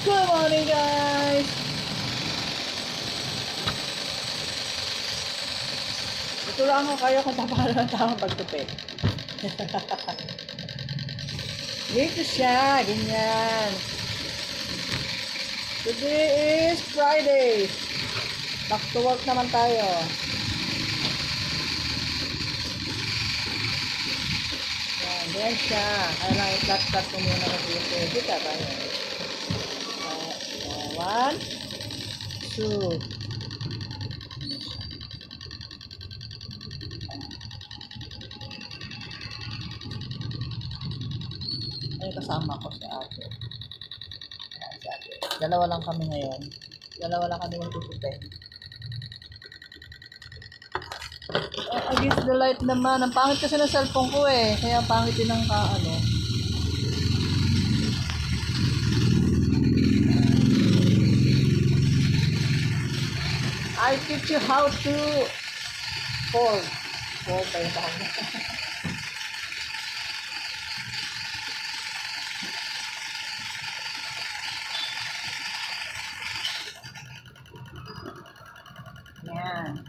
Good morning, guys! Ito lang ako kayo kung paano ng tamang pagtupit. Dito siya, ganyan. Today is Friday. Back to work naman tayo. Yan siya. Kailangan i-flat-flat mo muna ng dito. Dito tayo. 1, 2. Ay, kasama ko si ate. Ayan, si ate. Dalawa lang kami ngayon. Dalawa lang kami magtutupi. Against the light naman. Ang pangit kasi ng cellphone ko eh. Kaya pangit din ang ano. I teach you how to fold. Fold ba yung tawag? Yan.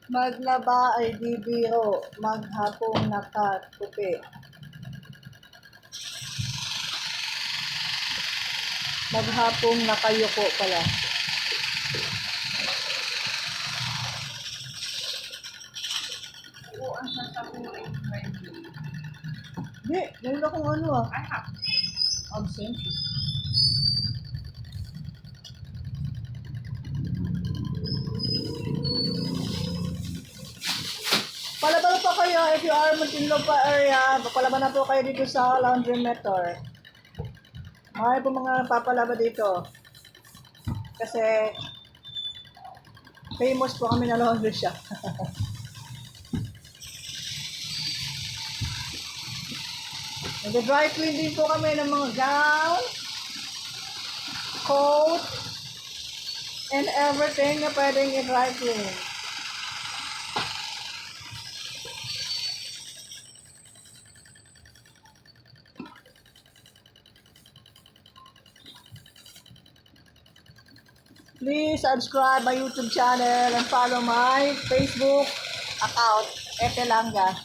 Maglaba ay di biro, maghapong nakatupi. Maghapong nakayuko pala. Oo, ang santa ko ay friendly. Hindi, meron akong ano ah. I have Absent. Palaban na po kayo if you are Muntinlupa area. Palaban na po kayo dito sa Laundry Meter. Marami po mga papalaba dito. Kasi famous po kami na laundry shop. Nag-dry clean din po kami ng mga gown, coat, and everything na pwedeng i-dry clean. Please subscribe my YouTube channel and follow my Facebook account, Ete Langga.